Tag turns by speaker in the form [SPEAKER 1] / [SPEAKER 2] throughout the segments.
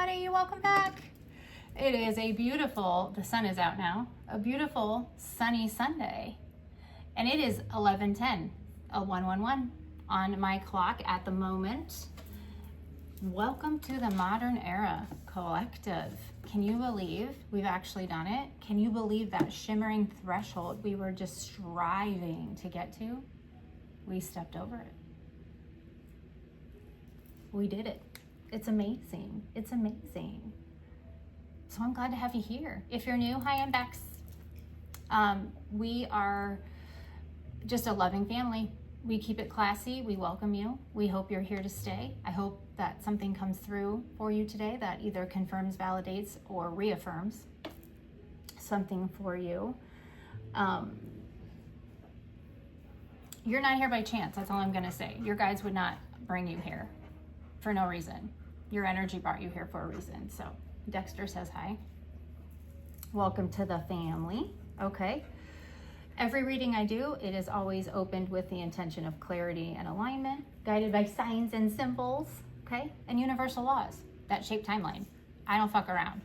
[SPEAKER 1] everybody, welcome back. It is a beautiful, the sun is out now, a beautiful sunny Sunday. And it is 11:10, a 111 on my clock at the moment. Welcome to the Modern Era Collective. Can you believe we've actually done it? Can you believe that shimmering threshold we were just striving to get to? We stepped over it. We did it. It's amazing. It's amazing. So I'm glad to have you here. If you're new, hi, I'm Bex. We are just a loving family. We keep it classy. We welcome you. We hope you're here to stay. I hope that something comes through for you today that either confirms, validates, or reaffirms something for you. You're not here by chance. That's all I'm going to say. Your guides would not bring you here for no reason. Your energy brought you here for a reason. So Dexter says hi. Welcome to the family. Okay. Every reading I do, it is always opened with the intention of clarity and alignment, guided by signs and symbols, okay? And universal laws that shape timeline. I don't fuck around,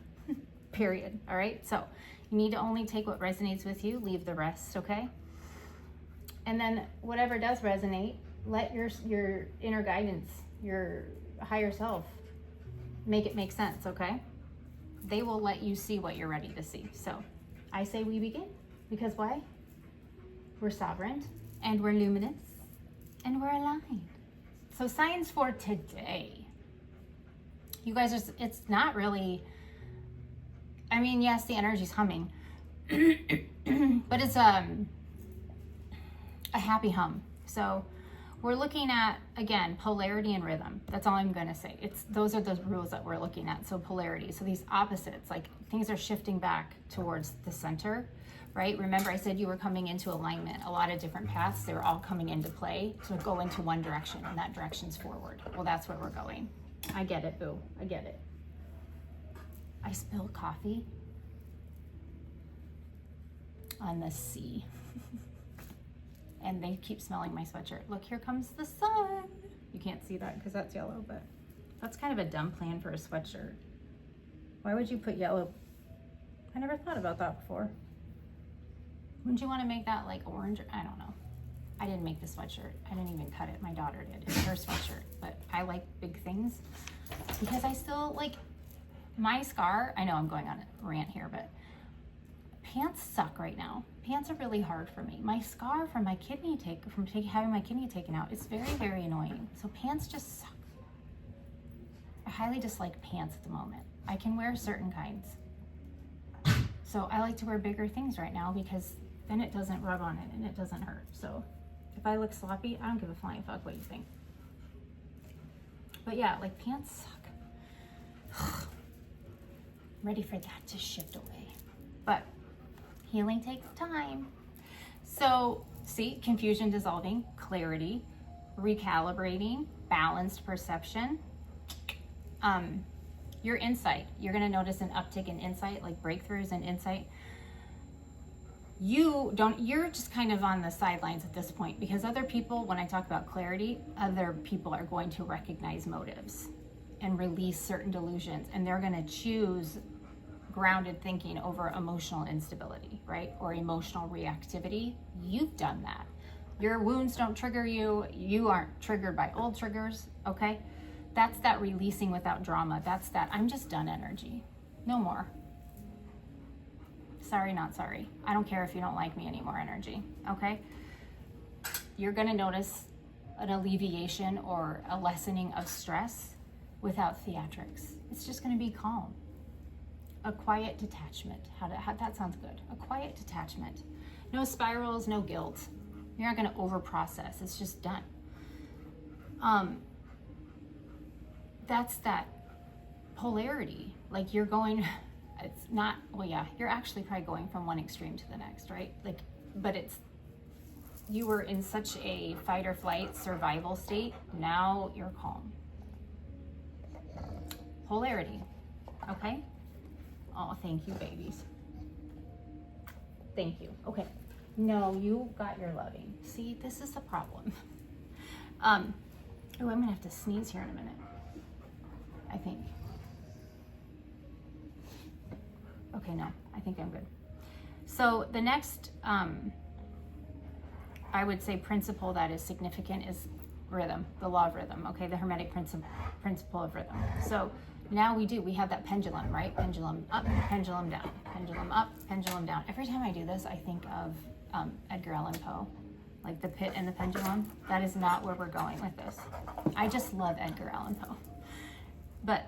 [SPEAKER 1] period, all right? So you need to only take what resonates with you, leave the rest, okay? And then whatever does resonate, let your inner guidance, your higher self, make it make sense, okay? They will let you see what you're ready to see. So I say we begin, because why? We're sovereign, and we're luminous, and we're aligned. So signs for today. You guys, it's not really, I mean, yes, the energy's humming, but it's a happy hum. So we're looking at, again, polarity and rhythm. That's all I'm gonna say. Those are the rules that we're looking at. So polarity, so these opposites, like things are shifting back towards the center, right? Remember I said you were coming into alignment. A lot of different paths, they were all coming into play to go into one direction, and that direction's forward. Well, that's where we're going. I get it, boo, I get it. I spilled coffee on the sea. And they keep smelling my sweatshirt. Look, here comes the sun. You can't see that because that's yellow, but that's kind of a dumb plan for a sweatshirt. Why would you put yellow? I never thought about that before. Wouldn't you want to make that like orange? I don't know. I didn't make the sweatshirt. I didn't even cut it. My daughter did. It's her sweatshirt. But I like big things because I still like my scar. I know I'm going on a rant here, but pants suck right now. Pants are really hard for me. My scar from my kidney having my kidney taken out, it's very, very annoying. So pants just suck. I highly dislike pants at the moment. I can wear certain kinds. So I like to wear bigger things right now because then it doesn't rub on it and it doesn't hurt. So if I look sloppy, I don't give a flying fuck what you think. But yeah, like pants suck. Ready for that to shift away. But healing takes time. So see, confusion dissolving, clarity, recalibrating, balanced perception. Your insight, you're gonna notice an uptick in insight, like breakthroughs and insight. You're just kind of on the sidelines at this point because other people, when I talk about clarity, other people are going to recognize motives and release certain delusions, and they're gonna choose grounded thinking over emotional instability, right? Or emotional reactivity. You've done that. Your wounds don't trigger you. You aren't triggered by old triggers, okay? That's that releasing without drama. That's that I'm just done energy. No more. Sorry, not sorry. I don't care if you don't like me anymore energy, okay? You're gonna notice an alleviation or a lessening of stress without theatrics. It's just gonna be calm. A quiet detachment. That sounds good. A quiet detachment. No spirals, no guilt. You're not gonna over process. It's just done. That's that polarity. Like you're going, it's not, well, yeah, you're actually probably going from one extreme to the next, right? Like, but you were in such a fight or flight survival state. Now you're calm. Polarity, okay? Oh, thank you, babies. Thank you. Okay. No, you got your loving. See, this is the problem. Oh, I'm gonna have to sneeze here in a minute, I think. Okay, no, I think I'm good. So the next, I would say principle that is significant is rhythm, the law of rhythm, okay, the Hermetic principle of rhythm. So now we have that pendulum, right? Pendulum up, pendulum down, pendulum up, pendulum down. Every time I do this, I think of Edgar Allan Poe, like the pit and the pendulum. That is not where we're going with this. I just love Edgar Allan Poe. But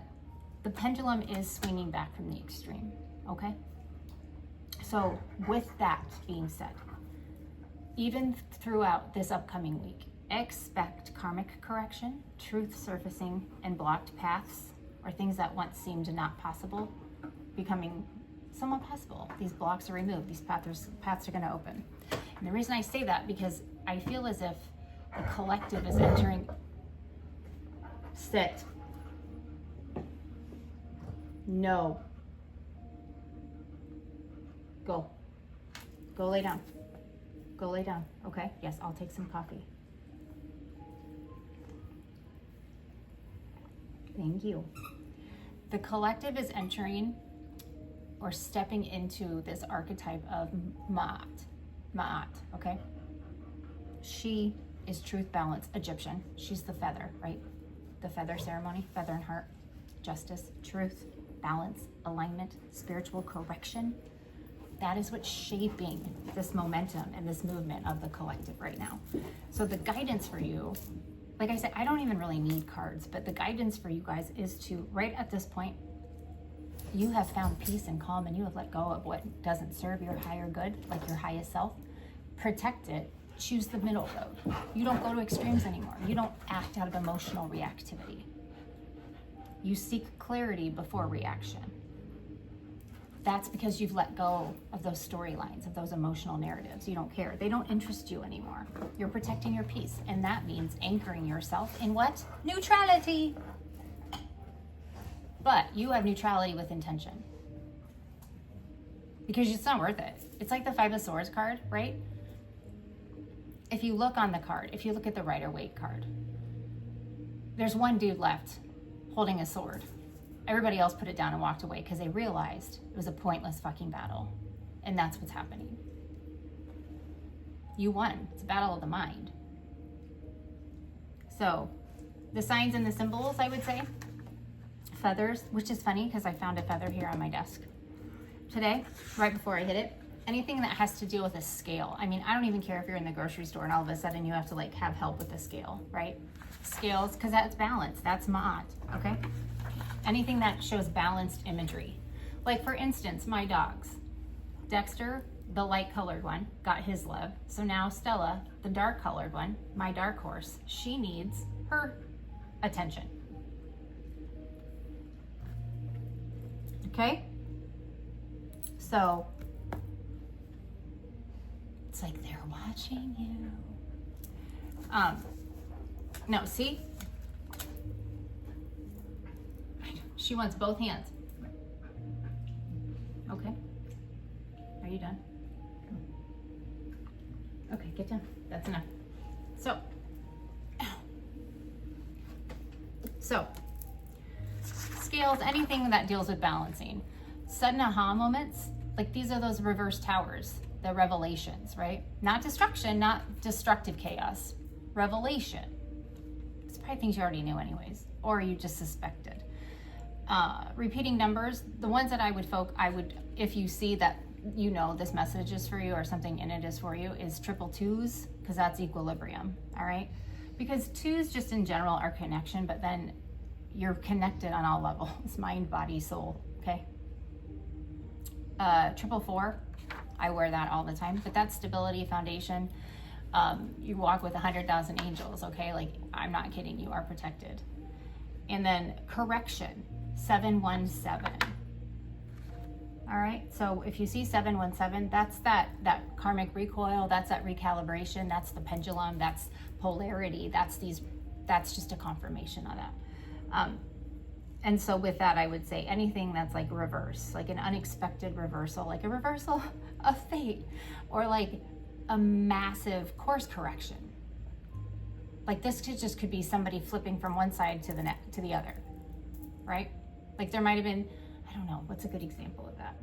[SPEAKER 1] the pendulum is swinging back from the extreme, okay? So with that being said, even throughout this upcoming week, expect karmic correction, truth surfacing, and blocked paths, or things that once seemed not possible, becoming somewhat possible. These blocks are removed, these paths are gonna open. And the reason I say that, because I feel as if the collective is entering, sit, no, go lay down. Go lay down, okay? Yes, I'll take some coffee. Thank you. The collective is entering or stepping into this archetype of Ma'at, okay? She is truth, balance, Egyptian. She's the feather, right? The feather ceremony, feather and heart, justice, truth, balance, alignment, spiritual correction. That is what's shaping this momentum and this movement of the collective right now. So the guidance for you, like I said, I don't even really need cards, but the guidance for you guys is to, right at this point, you have found peace and calm, and you have let go of what doesn't serve your higher good, like your highest self. Protect it, choose the middle road. You don't go to extremes anymore. You don't act out of emotional reactivity. You seek clarity before reaction. That's because you've let go of those storylines, of those emotional narratives. You don't care. They don't interest you anymore. You're protecting your peace. And that means anchoring yourself in what? Neutrality. But you have neutrality with intention. Because it's not worth it. It's like the Five of Swords card, right? If you look on the card, if you look at the Rider-Waite card, there's one dude left holding a sword. Everybody else put it down and walked away because they realized it was a pointless fucking battle. And that's what's happening. You won. It's a battle of the mind. So the signs and the symbols, I would say, feathers, which is funny because I found a feather here on my desk today, right before I hit it. Anything that has to deal with a scale. I mean, I don't even care if you're in the grocery store and all of a sudden you have to like have help with the scale, right? Scales, because that's balance. That's Ma'at, okay? Anything that shows balanced imagery. Like for instance, my dogs. Dexter, the light colored one, got his love. So now Stella, the dark colored one, my dark horse, she needs her attention. Okay? So, it's like they're watching you. No, see? She wants both hands. Okay. Are you done? Okay, get down. That's enough. So, scales, anything that deals with balancing. Sudden aha moments, like these are those reverse towers, the revelations, right? Not destruction, not destructive chaos. Revelation. It's probably things you already knew anyways, or you just suspected. Repeating numbers, the ones that I would, if you see that you know this message is for you or something in it is for you, is 222s, because that's equilibrium, all right? Because twos just in general are connection, but then you're connected on all levels, mind, body, soul, okay? 444, I wear that all the time, but that's stability, foundation. You walk with 100,000 angels, okay? Like, I'm not kidding, you are protected. And then correction, 717. All right, so if you see 717, that's that karmic recoil, that's that recalibration, that's the pendulum, that's polarity, that's just a confirmation of that. And so with that, I would say anything that's like reverse, like an unexpected reversal, like a reversal of fate, or like a massive course correction. Like this could be somebody flipping from one side to the other, right? Like there might have been, I don't know, what's a good example of that?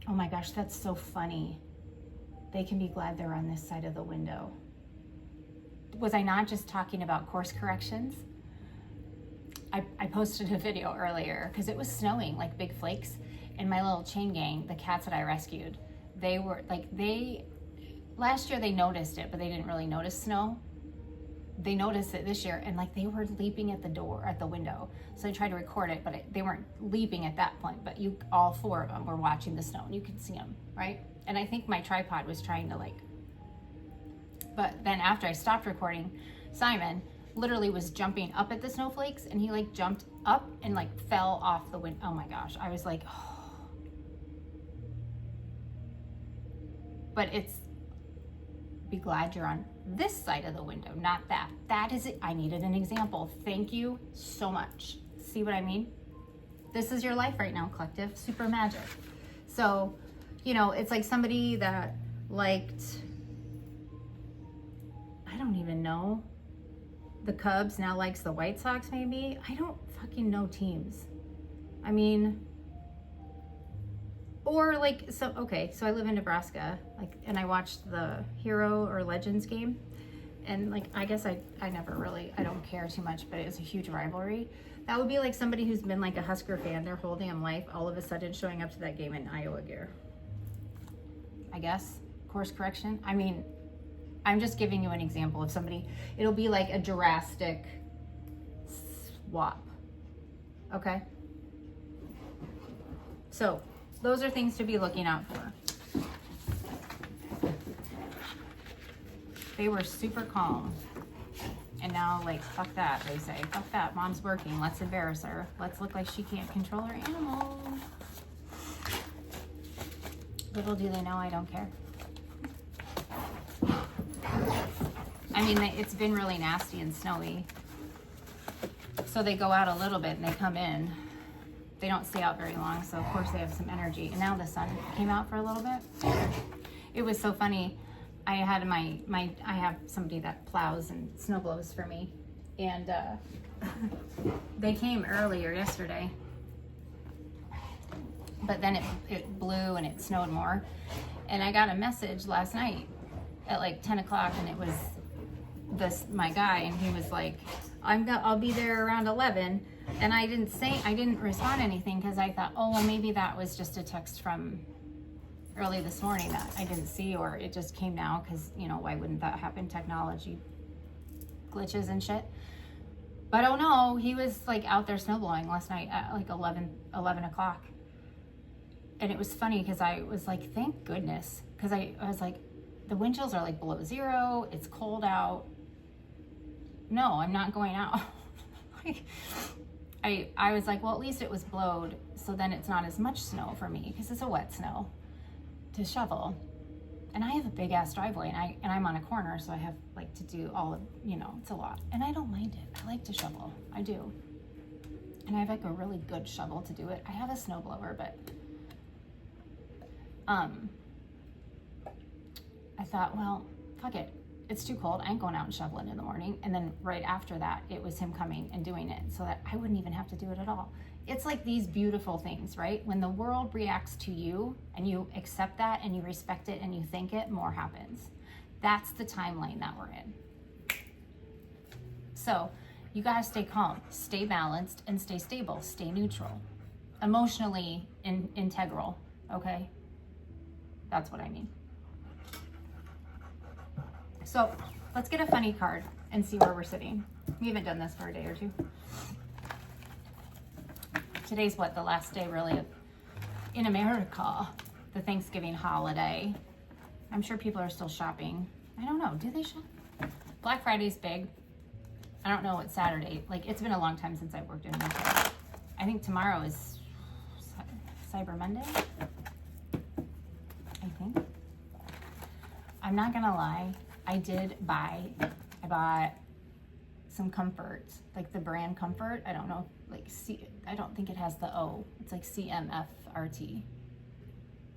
[SPEAKER 1] Oh my gosh, that's so funny. They can be glad they're on this side of the window. Was I not just talking about course corrections? I posted a video earlier because it was snowing, like big flakes, and my little chain gang, the cats that I rescued, they were like, last year they noticed it, but they didn't really notice snow. They noticed it this year, and like they were leaping at the window. So I tried to record it, but they weren't leaping at that point, but all four of them were watching the snow, and you could see them, right? And I think my tripod was trying to but then after I stopped recording, Simon literally was jumping up at the snowflakes, and he like jumped up and like fell off the window. Oh my gosh, I was like, oh. But be glad you're on this side of the window, not that. That is it. I needed an example. Thank you so much. See what I mean? This is your life right now, collective. Super magic. So, it's like somebody that liked, I don't even know, the Cubs now likes the White Sox maybe. I don't fucking know teams. I mean, or so I live in Nebraska, and I watched the Hero or Legends game, and I guess I don't care too much, but it was a huge rivalry. That would be like somebody who's been like a Husker fan their whole damn life, all of a sudden showing up to that game in Iowa gear. I guess, course correction. I mean, I'm just giving you an example of somebody. It'll be like a drastic swap, okay? So, those are things to be looking out for. They were super calm. And now, fuck that, they say. Fuck that, mom's working. Let's embarrass her. Let's look like she can't control her animals. Little do they know I don't care. I mean, it's been really nasty and snowy. So they go out a little bit and they come in. They don't stay out very long, so of course they have some energy. And now the sun came out for a little bit. It was so funny. I had I have somebody that plows and snow blows for me, and they came earlier yesterday, but then it blew and it snowed more, and I got a message last night at 10 o'clock, and it was my guy, and he was like, I'll be there around 11. And I didn't respond anything because I thought, oh, well, maybe that was just a text from early this morning that I didn't see, or it just came now because, why wouldn't that happen? Technology glitches and shit. But oh no, he was out there snowblowing last night at 11 o'clock. And it was funny because I was like, thank goodness. Because I was like, the wind chills are below zero. It's cold out. No, I'm not going out. I was like, well, at least it was blowed, so then it's not as much snow for me because it's a wet snow to shovel. And I have a big ass driveway, and I'm on a corner, so I have to do all of, it's a lot. And I don't mind it. I like to shovel. I do. And I have a really good shovel to do it. I have a snowblower, but I thought, well, fuck it. It's too cold. I ain't going out and shoveling in the morning. And then right after that, it was him coming and doing it so that I wouldn't even have to do it at all. It's like these beautiful things, right? When the world reacts to you and you accept that and you respect it and you thank it, more happens. That's the timeline that we're in. So you gotta stay calm, stay balanced, and stay stable, stay neutral. Emotionally integral, okay? That's what I mean. So let's get a funny card and see where we're sitting. We haven't done this for a day or two. Today's the last day really in America, the Thanksgiving holiday. I'm sure people are still shopping. I don't know, do they shop? Black Friday's big. I don't know what Saturday, it's been a long time since I've worked in retail. I think tomorrow is Cyber Monday, I think. I'm not gonna lie. I bought some Comfort, the brand Comfort. I don't know, I don't think it has the O. It's CMFRT.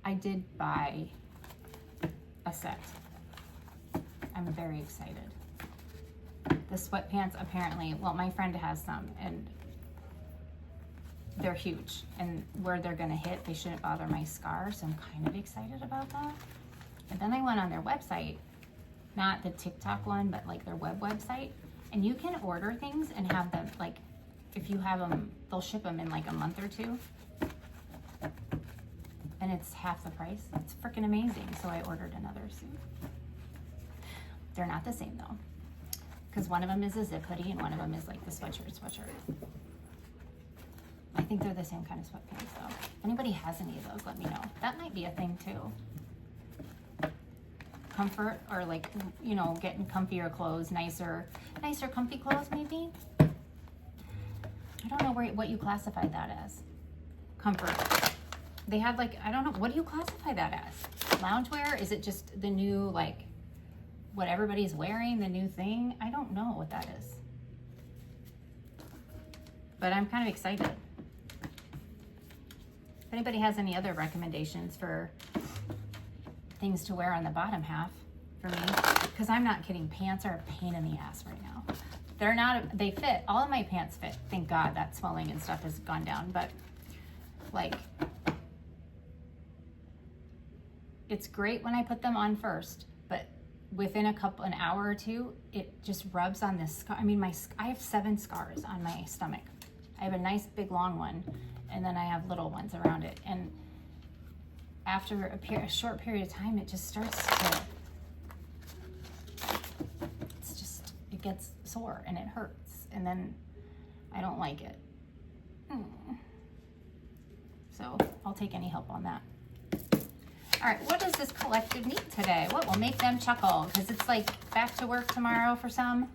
[SPEAKER 1] I did buy a set. I'm very excited. The sweatpants apparently, well, my friend has some, and they're huge, and where they're gonna hit, they shouldn't bother my scar, so I'm kind of excited about that. And then I went on their website, not the TikTok one, but like their website, and you can order things and have them, like, if you have them, they'll ship them in like a month or two, and it's half the price. It's freaking amazing. So I ordered another suit. They're not the same though, because one of them is a zip hoodie and one of them is like the sweatshirt. I think they're the same kind of sweatpants though. If anybody has any of those, let me know. That might be a thing too. Comfort, or like, you know, getting comfier clothes, nicer comfy clothes maybe. I don't know what you classify that as. Comfort. They had like, I don't know, what do you classify that as? Loungewear? Is it just the new, like, what everybody's wearing, the new thing? I don't know what that is. But I'm kind of excited. If anybody has any other recommendations for things to wear on the bottom half for me, because I'm not kidding, pants are a pain in the ass right now. They're not, they fit, all of my pants fit. Thank God that swelling and stuff has gone down, but like, it's great when I put them on first, but within an hour or two, it just rubs on this scar. I mean, I have 7 scars on my stomach. I have a nice big long one, and then I have little ones around it. And after a short period of time, it just starts to, it gets sore and it hurts. And then I don't like it. So I'll take any help on that. All right, what does this collective need today? What will make them chuckle? Because it's like back to work tomorrow for some.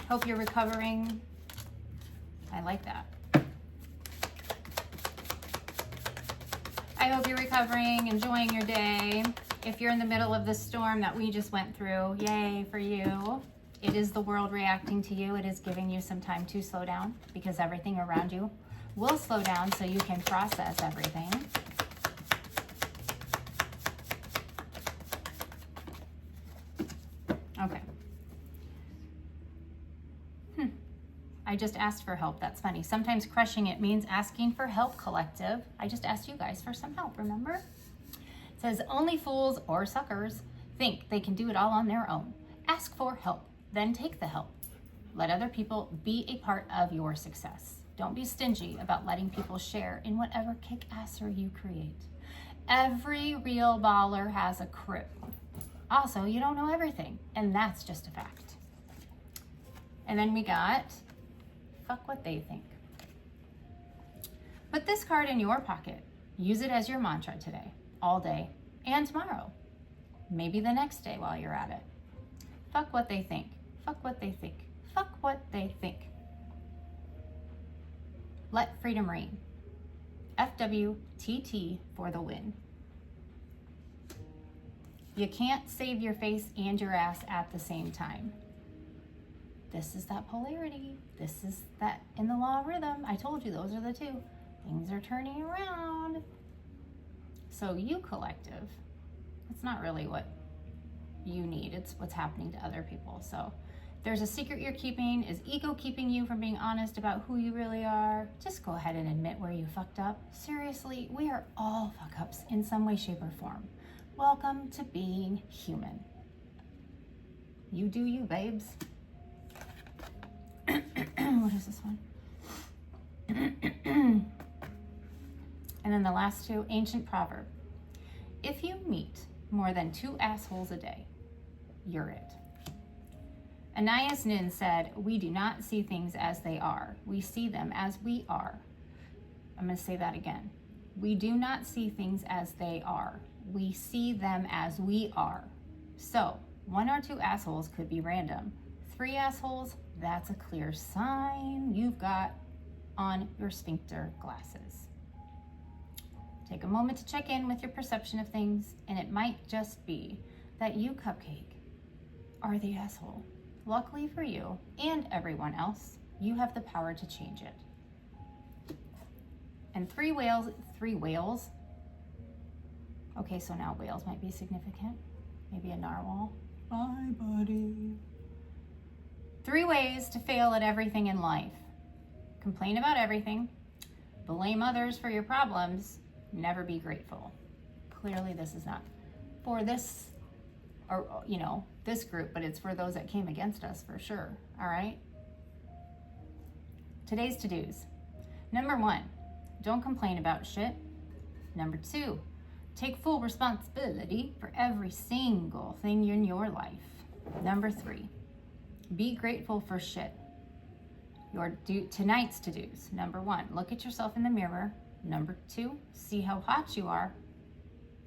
[SPEAKER 1] Hope you're recovering. I like that. I hope you're recovering, enjoying your day. If you're in the middle of the storm that we just went through, yay for you. It is the world reacting to you. It is giving you some time to slow down, because everything around you will slow down so you can process everything. Okay. I just asked for help. That's funny. Sometimes crushing it means asking for help, collective. I just asked you guys for some help, remember? It says, only fools or suckers think they can do it all on their own. Ask for help, then take the help. Let other people be a part of your success. Don't be stingy about letting people share in whatever kick-asser you create. Every real baller has a crew. Also, you don't know everything, and that's just a fact. And then we got, fuck what they think. Put this card in your pocket. Use it as your mantra today, all day, and tomorrow. Maybe the next day while you're at it. Fuck what they think. Fuck what they think. Fuck what they think. Let freedom reign. FWTT for the win. You can't save your face and your ass at the same time. This is that polarity. This is that in the law of rhythm. I told you those are the two. Things are turning around. So you, collective, it's not really what you need. It's what's happening to other people. So there's a secret you're keeping. Is ego keeping you from being honest about who you really are? Just go ahead and admit where you fucked up. Seriously, we are all fuck-ups in some way, shape, or form. Welcome to being human. You do you, babes. What is this one? And then the last two, ancient proverb. If you meet more than 2 assholes a day, you're it. Anais Nin said, we do not see things as they are. We see them as we are. I'm going to say that again. We do not see things as they are. We see them as we are. So 1 or 2 assholes could be random. 3 assholes, that's a clear sign you've got on your sphincter glasses. Take a moment to check in with your perception of things, and it might just be that you, Cupcake, are the asshole. Luckily for you and everyone else, you have the power to change it. And 3 whales. Okay, so now whales might be significant. Maybe a narwhal. Bye, buddy. 3 ways to fail at everything in life. Complain about everything, blame others for your problems, never be grateful. Clearly this is not for this, or you know, this group, but it's for those that came against us for sure. All right. Today's to-dos. Number 1, don't complain about shit. Number 2, take full responsibility for every single thing in your life. Number 3, be grateful for shit. Tonight's to-dos. Number 1, look at yourself in the mirror. Number 2, see how hot you are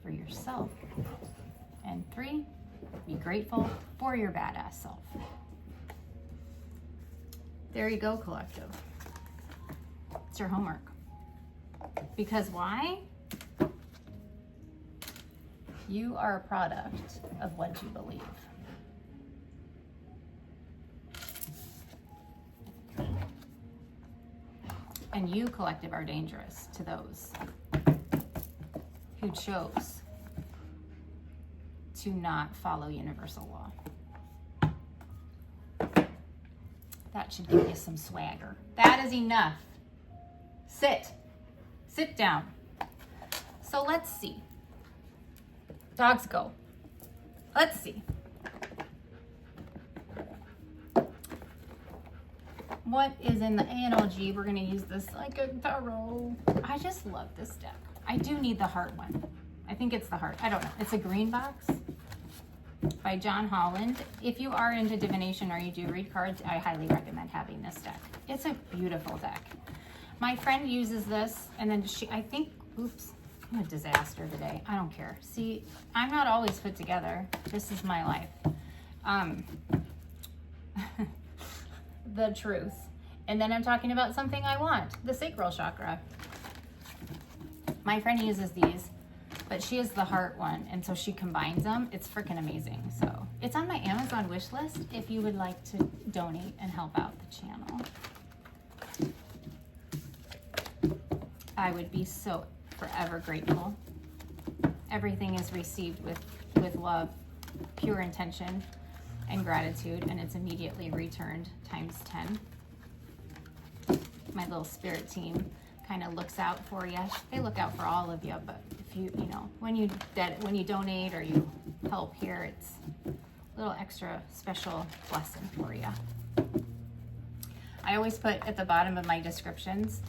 [SPEAKER 1] for yourself. And 3, be grateful for your badass self. There you go, collective. It's your homework. Because why? You are a product of what you believe. And you, collective, are dangerous to those who chose to not follow universal law. That should give you some swagger. That is enough. Sit down. So let's see. Dogs go. Let's see. What is in the ANLG? We're going to use this like a tarot. I just love this deck. I do need the heart one. I think it's the heart. I don't know. It's a green box by John Holland. If you are into divination or you do read cards, I highly recommend having this deck. It's a beautiful deck. My friend uses this, and then oops, I'm a disaster today. I don't care. See, I'm not always put together. This is my life. The truth. And then I'm talking about something I want, the sacral chakra. My friend uses these, but she has the heart one, and so she combines them. It's freaking amazing. So it's on my Amazon wish list if you would like to donate and help out the channel. I would be so forever grateful. Everything is received with love, pure intention, and gratitude, and it's immediately returned times 10. My little spirit team kind of looks out for you. They look out for all of you, but if you know, when you donate or you help here, it's a little extra special blessing for you. I always put at the bottom of my descriptions,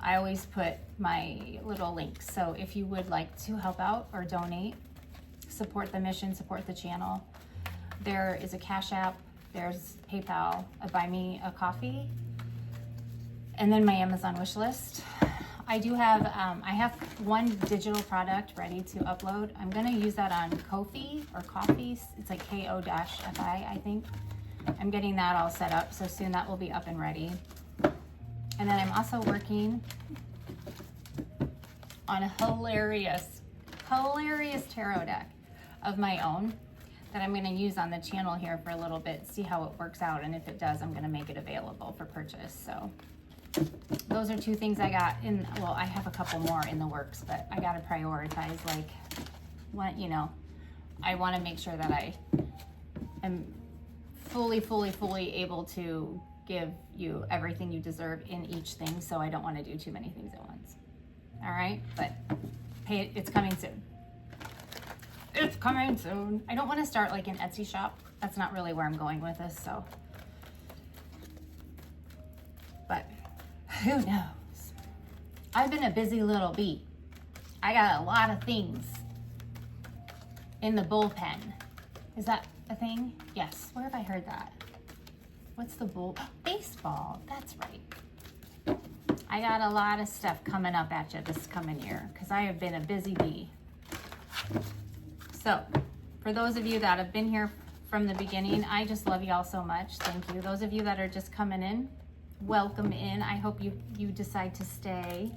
[SPEAKER 1] I always put my little links. So if you would like to help out or donate, support the mission, support the channel, there is a Cash App, there's PayPal, a Buy Me a Coffee, and then my Amazon wish list. I do have, I have one digital product ready to upload. I'm gonna use that on Ko-fi or Coffee. It's like Ko-fi, I think. I'm getting that all set up, so soon that will be up and ready. And then I'm also working on a hilarious tarot deck of my own that I'm going to use on the channel here for a little bit, see how it works out, and if it does, I'm going to make it available for purchase. So those are 2 things I got in. Well, I have a couple more in the works, but I got to prioritize, like, what, you know, I want to make sure that I am fully able to give you everything you deserve in each thing, so I don't want to do too many things at once. All right, but it's coming soon. It's coming soon. I don't want to start like an Etsy shop. That's not really where I'm going with this, so. But who knows? I've been a busy little bee. I got a lot of things in the bullpen. Is that a thing? Yes. Where have I heard that? What's the baseball? That's right. I got a lot of stuff coming up at you this coming year because I have been a busy bee. So, for those of you that have been here from the beginning, I just love y'all so much. Thank you. Those of you that are just coming in, welcome in. I hope you decide to stay.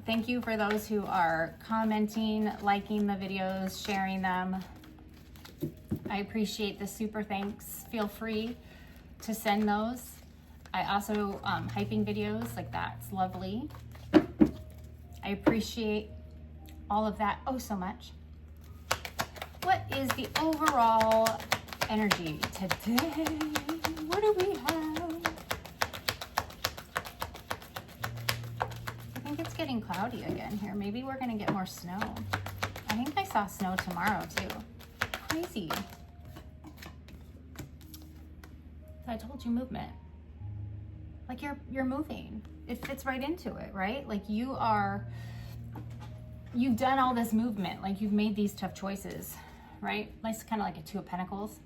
[SPEAKER 1] Thank you for those who are commenting, liking the videos, sharing them. I appreciate the super thanks. Feel free to send those. I also hyping videos, like that's lovely. I appreciate all of that oh so much. What is the overall energy today? What do we have? I think it's getting cloudy again here. Maybe we're going to get more snow. I think I saw snow tomorrow too. Crazy. I told you movement. Like you're moving. It fits right into it, right? Like you've done all this movement. Like you've made these tough choices, right? It's kind of like a Two of Pentacles.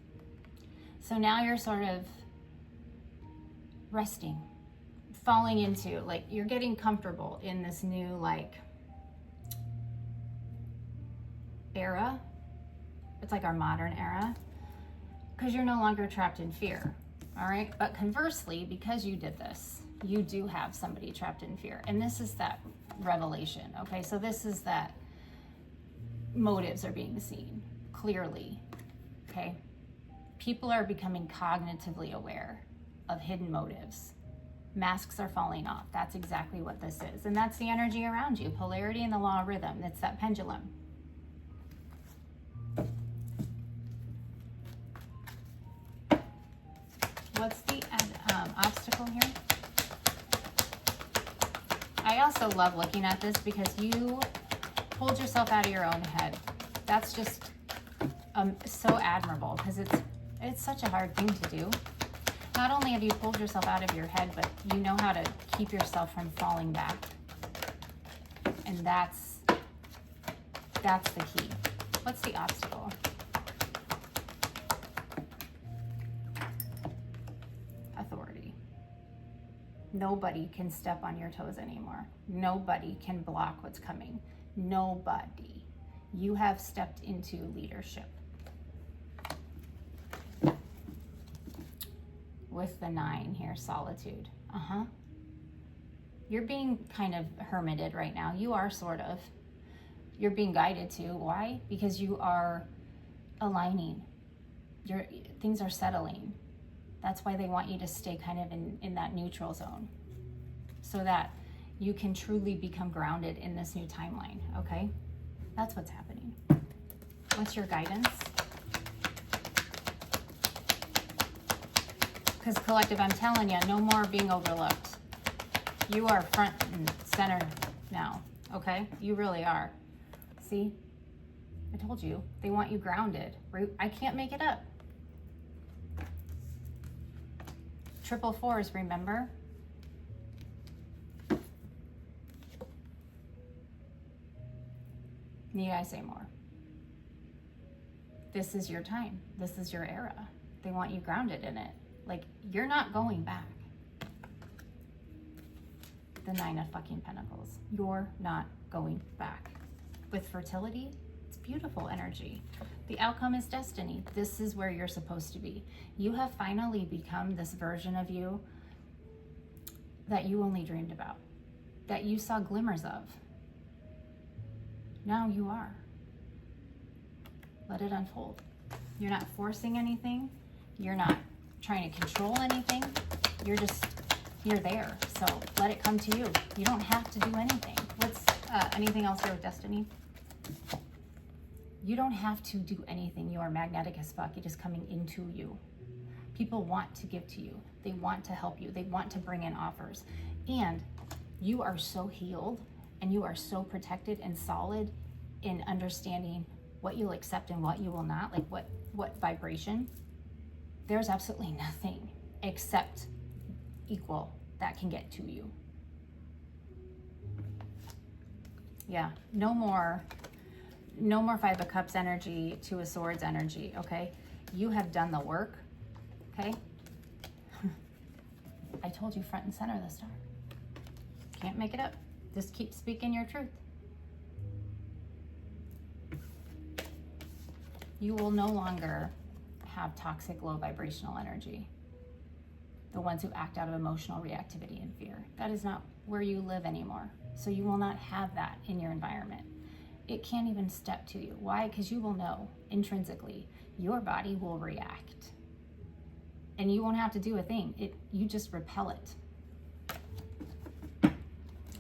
[SPEAKER 1] So now you're sort of resting, falling into, like, you're getting comfortable in this new, like, era. It's like our modern era, because you're no longer trapped in fear. All right. But conversely, because you did this, you do have somebody trapped in fear. And this is that revelation. Okay. So this is that motives are being seen clearly. Okay. People are becoming cognitively aware of hidden motives. Masks are falling off. That's exactly what this is. And that's the energy around you. Polarity and the law of rhythm. It's that pendulum. What's the obstacle here? I also love looking at this because you pulled yourself out of your own head. That's just so admirable, because it's such a hard thing to do. Not only have you pulled yourself out of your head, but you know how to keep yourself from falling back. And that's the key. What's the obstacle? Authority. Nobody can step on your toes anymore. Nobody can block what's coming. Nobody. You have stepped into leadership. With the 9 here, solitude. You're being kind of hermited right now. You are sort of. You're being guided to. Why? Because you are aligning. Things are settling. That's why they want you to stay kind of in that neutral zone, so that you can truly become grounded in this new timeline, okay? That's what's happening. What's your guidance? Because collective, I'm telling you, no more being overlooked. You are front and center now, okay? You really are. See? I told you. They want you grounded. I can't make it up. 444s, remember? Need I say more? This is your time. This is your era. They want you grounded in it. Like, you're not going back. The 9 of fucking Pentacles. You're not going back. With fertility, it's beautiful energy. The outcome is destiny. This is where you're supposed to be. You have finally become this version of you that you only dreamed about, that you saw glimmers of. Now you are. Let it unfold. You're not forcing anything. You're not trying to control anything. You're there. So let it come to you. You don't have to do anything. What's anything else here with destiny? You don't have to do anything. You are magnetic as fuck. It is coming into you. People want to give to you. They want to help you. They want to bring in offers. And you are so healed, and you are so protected and solid in understanding what you'll accept and what you will not, like what vibration. There's absolutely nothing except equal that can get to you. Yeah, no more 5 of Cups energy, 2 of Swords energy, okay? You have done the work, okay? I told you front and center this time. Can't make it up. Just keep speaking your truth. You will no longer have toxic, low vibrational energy. The ones who act out of emotional reactivity and fear. That is not where you live anymore. So you will not have that in your environment. It can't even step to you. Why? Because you will know intrinsically your body will react. And you won't have to do a thing. You just repel it.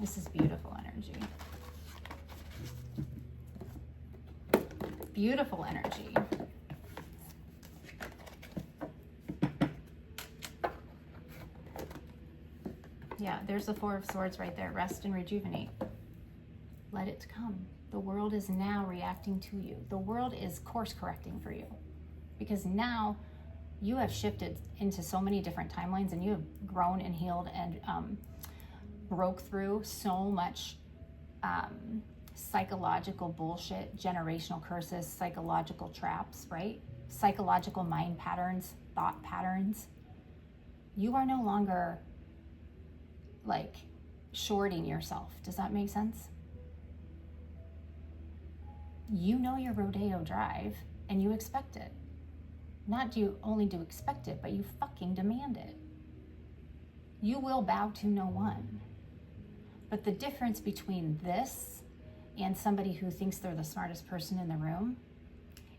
[SPEAKER 1] This is beautiful energy. Beautiful energy. Yeah, there's the Four of Swords right there. Rest and rejuvenate. Let it come. The world is now reacting to you. The world is course correcting for you. Because now you have shifted into so many different timelines, and you have grown and healed and broke through so much psychological bullshit, generational curses, psychological traps, right? Psychological mind patterns, thought patterns. You are no longer like shorting yourself. Does that make sense? You know your Rodeo Drive and you expect it. Not do you only do expect it, but you fucking demand it. You will bow to no one. But the difference between this and somebody who thinks they're the smartest person in the room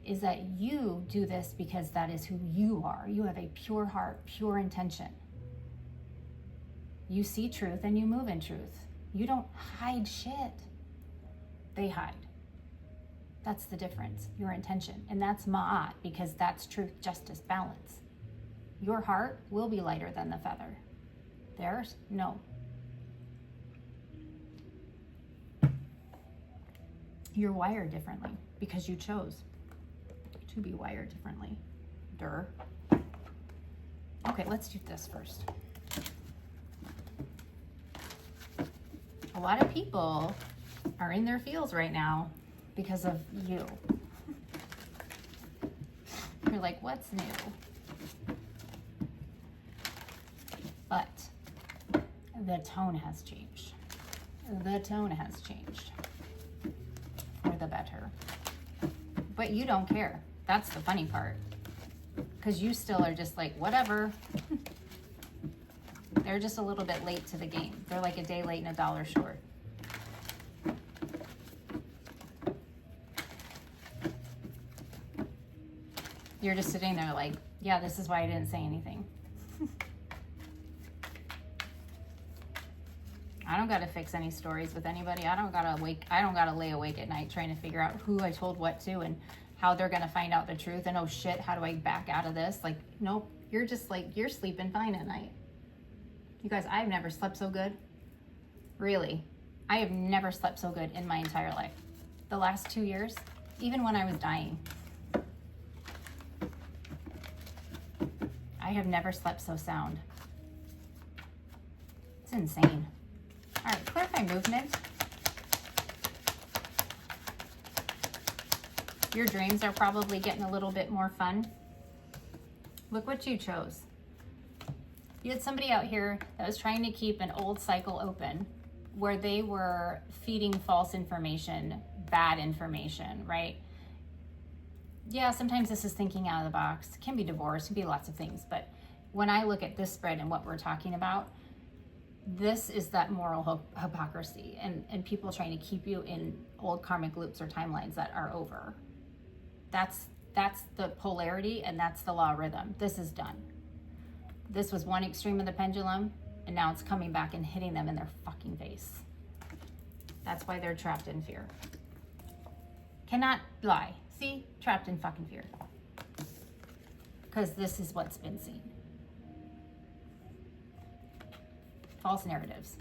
[SPEAKER 1] is that you do this because that is who you are. You have a pure heart, pure intention. You see truth and you move in truth. You don't hide shit. They hide. That's the difference, your intention. And that's Ma'at, because that's truth, justice, balance. Your heart will be lighter than the feather. Theirs, no. You're wired differently because you chose to be wired differently. Durr. Okay, let's do this first. A lot of people are in their feels right now because of you. You're like, what's new? But the tone has changed. The tone has changed for the better. But you don't care. That's the funny part. Because you still are just like, whatever. They're just a little bit late to the game. They're like a day late and a dollar short. You're just sitting there like, yeah, this is why I didn't say anything. I don't gotta fix any stories with anybody. I don't gotta lay awake at night trying to figure out who I told what to and how they're gonna find out the truth. And oh shit, how do I back out of this? Like, nope, you're just like, you're sleeping fine at night. You guys, I've never slept so good. Really. I have never slept so good in my entire life. The last 2 years, even when I was dying. I have never slept so sound. It's insane. All right, clarify movement. Your dreams are probably getting a little bit more fun. Look what you chose. You had somebody out here that was trying to keep an old cycle open where they were feeding false information, bad information, right? Yeah, sometimes this is thinking out of the box. It can be divorce, it can be lots of things. But when I look at this spread and what we're talking about, this is that moral hypocrisy and people trying to keep you in old karmic loops or timelines that are over. That's the polarity and that's the law of rhythm. This is done. This was one extreme of the pendulum and now it's coming back and hitting them in their fucking face. That's why they're trapped in fear. Cannot lie. See? Trapped in fucking fear. Because this is what's been seen. False narratives.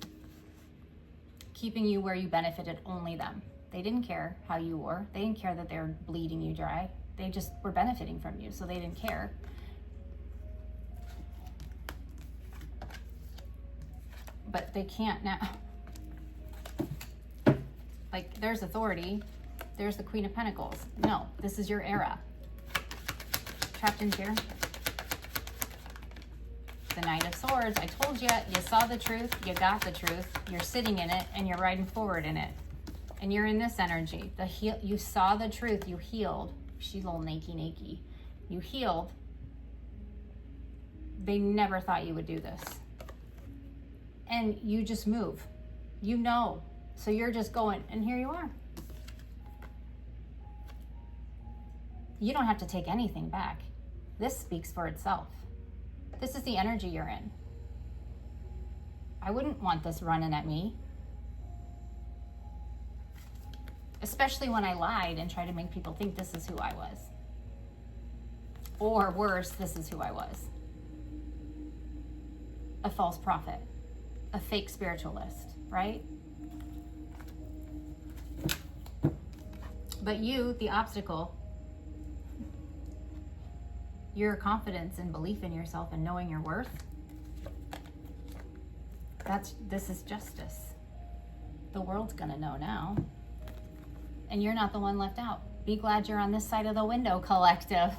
[SPEAKER 1] Keeping you where you benefited only them. They didn't care how you were. They didn't care that they were bleeding you dry. They just were benefiting from you, so they didn't care. But they can't now. Like, there's authority. There's the Queen of Pentacles. No, this is your era. Trapped in fear. The Knight of Swords. I told you, you saw the truth, you got the truth, you're sitting in it, and you're riding forward in it. And you're in this energy. You saw the truth, you healed. She's all nakey. You healed. They never thought you would do this. And you just move. You know. So you're just going, and here you are. You don't have to take anything back. This speaks for itself. This is the energy you're in. I wouldn't want this running at me. Especially when I lied and tried to make people think this is who I was. Or worse, this is who I was. A false prophet. a fake spiritualist, right? But you, the obstacle, your confidence and belief in yourself and knowing your worth, this is justice. The world's gonna know now. And you're not the one left out. Be glad you're on this side of the window, collective.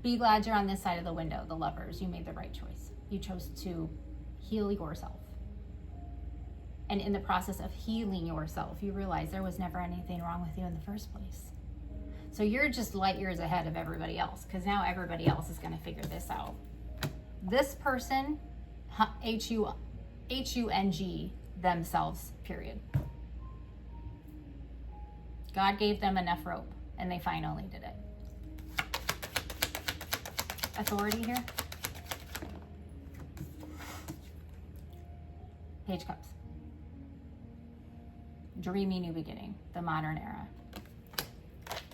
[SPEAKER 1] Be glad you're on this side of the window, the lovers. You made the right choice. You chose to heal yourself. And in the process of healing yourself, you realize there was never anything wrong with you in the first place. So you're just light years ahead of everybody else, because now everybody else is going to figure this out. This person, H-U-N-G, themselves, period. God gave them enough rope, and they finally did it. Authority here. Page Cups. Dreamy new beginning, the modern era.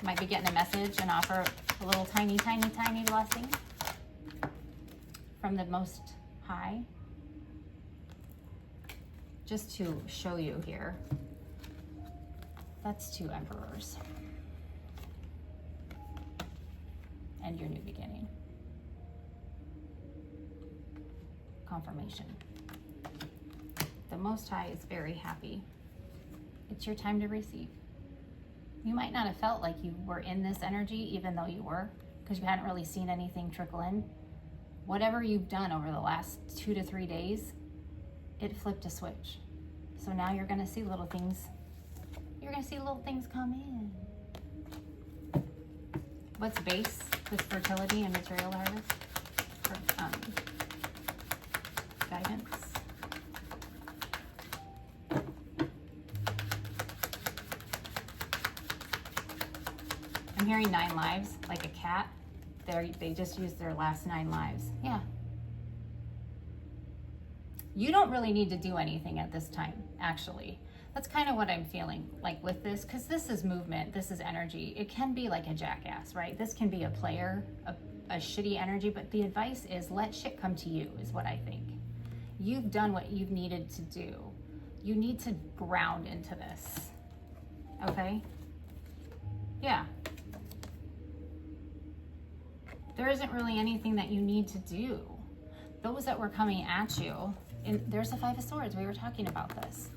[SPEAKER 1] Might be getting a message and offer a little tiny, tiny, tiny blessing from the Most High. Just to show you here, that's 2 emperors. And your new beginning. Confirmation. The Most High is very happy. It's your time to receive. You might not have felt like you were in this energy, even though you were, because you hadn't really seen anything trickle in. Whatever you've done over the last 2 to 3 days, it flipped a switch. So now you're going to see little things. You're going to see little things come in. What's base with fertility and material harvest? Guidance. I'm hearing 9 lives, like a cat. They just used their last 9 lives. Yeah. You don't really need to do anything at this time, actually. That's kind of what I'm feeling like with this, because this is movement, this is energy. It can be like a jackass, right? This can be a player, a shitty energy, but the advice is let shit come to you, is what I think. You've done what you've needed to do. You need to ground into this, okay? Yeah. There isn't really anything that you need to do. Those that were coming at you, and there's the 5 of Swords, we were talking about this.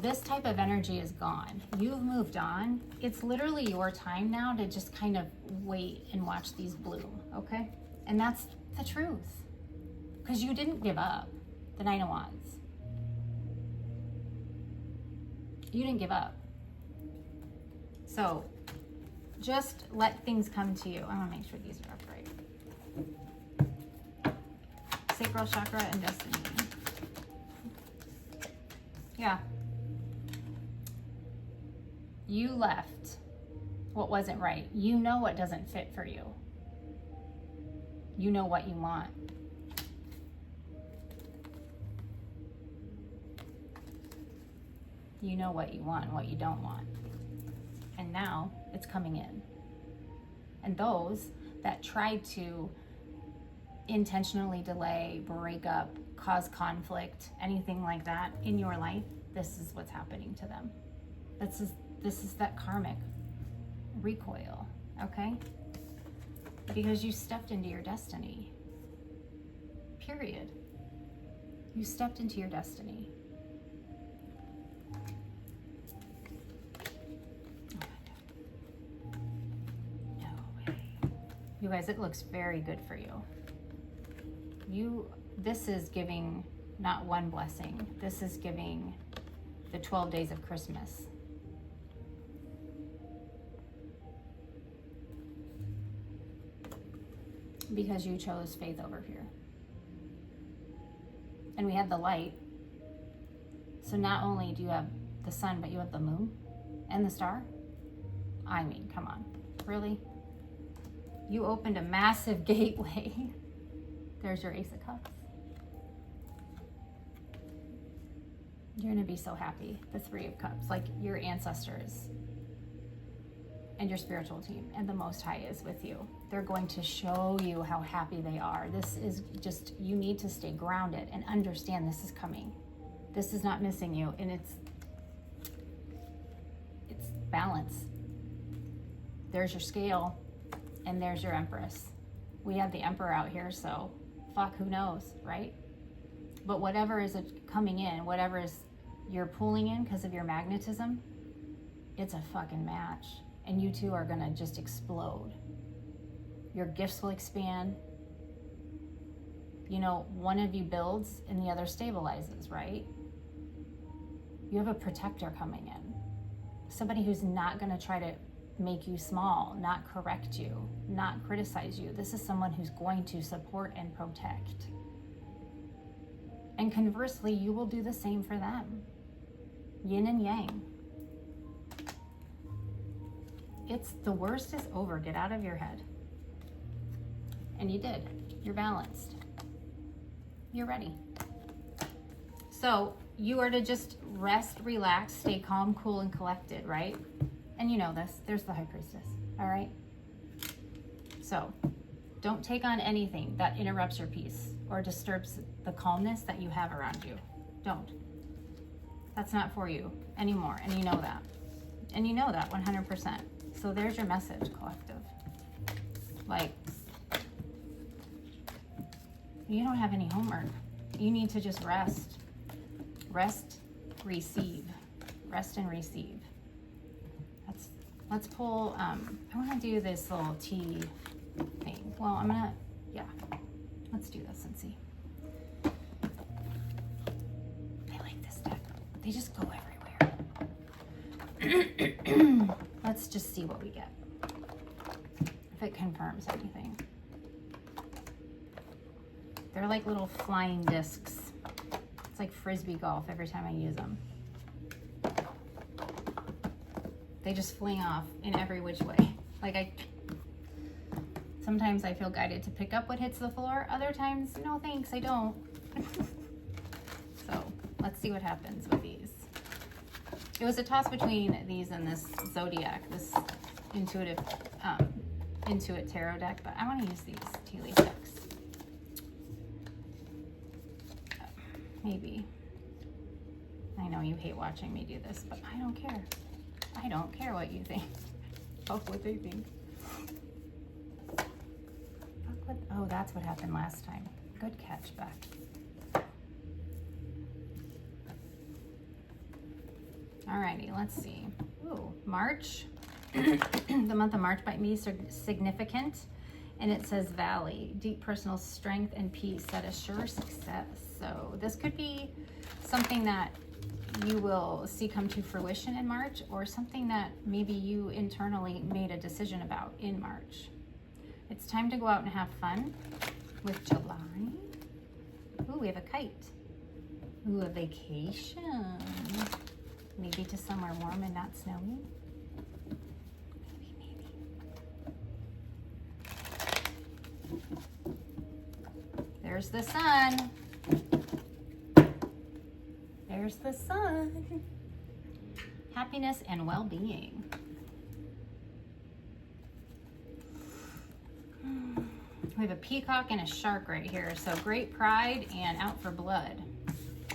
[SPEAKER 1] This type of energy is gone. You've moved on. It's literally your time now to just kind of wait and watch these bloom, okay? And that's the truth. Because you didn't give up. The 9 of Wands. You didn't give up. So just let things come to you. I want to make sure these are upright. Sacral chakra and destiny. Yeah. You left what wasn't right. You know what doesn't fit for you. You know what you want. You know what you want and what you don't want. And now it's coming in. And those that tried to intentionally delay, break up, cause conflict, anything like that in your life, this is what's happening to them. This is that karmic recoil, okay? Because you stepped into your destiny. Period. You stepped into your destiny. You guys, it looks very good for you. This is giving not one blessing. This is giving the 12 days of Christmas. Because you chose faith over fear. And we had the light. So not only do you have the sun, but you have the moon and the star. I mean, come on, really? You opened a massive gateway. There's your Ace of Cups. You're gonna be so happy. The 3 of Cups, like your ancestors and your spiritual team, and the Most High is with you. They're going to show you how happy they are. This is just, you need to stay grounded and understand this is coming. This is not missing you, and it's balance. There's your scale, and there's your Empress. We have the Emperor out here, so fuck, who knows, right? But whatever is coming in, whatever is you're pulling in because of your magnetism, it's a fucking match. And you two are gonna just explode. Your gifts will expand. You know, one of you builds and the other stabilizes, right? You have a protector coming in. Somebody who's not gonna try to make you small, not correct you, not criticize you. This is someone who's going to support and protect. And conversely, you will do the same for them. Yin and yang. It's the worst is over. Get out of your head. And you did. You're balanced. You're ready. So you are to just rest, relax, stay calm, cool, and collected, right? And you know this. There's the High Priestess. All right? So don't take on anything that interrupts your peace or disturbs the calmness that you have around you. Don't. That's not for you anymore. And you know that. And you know that 100%. So there's your message, collective. Like, you don't have any homework. You need to just rest. Rest, receive. Rest and receive. Let's pull, I want to do this little tea thing. Well, I'm going to, yeah. Let's do this and see. I like this deck. They just go everywhere. Let's just see what we get. If it confirms anything. They're like little flying discs. It's like Frisbee golf every time I use them. They just fling off in every which way. Like sometimes I feel guided to pick up what hits the floor. Other times, no thanks, I don't. So let's see what happens with these. It was a toss between these and this Zodiac, this Intuit Tarot deck, but I want to use these tea leaf decks. Maybe. I know you hate watching me do this, but I don't care. I don't care what you think. Fuck what they think. Fuck what, oh, that's what happened last time. Good catch, Beck. Alrighty, let's see. Ooh, March. The month of March might be significant. And it says Valley, deep personal strength and peace that assure success. So this could be something that you will see come to fruition in March, or something that maybe you internally made a decision about in March. It's time to go out and have fun with July. Ooh, we have a kite. Ooh, a vacation. Maybe to somewhere warm and not snowy. Maybe. There's the sun. There's the sun. Happiness and well-being. We have a peacock and a shark right here. So great pride and out for blood.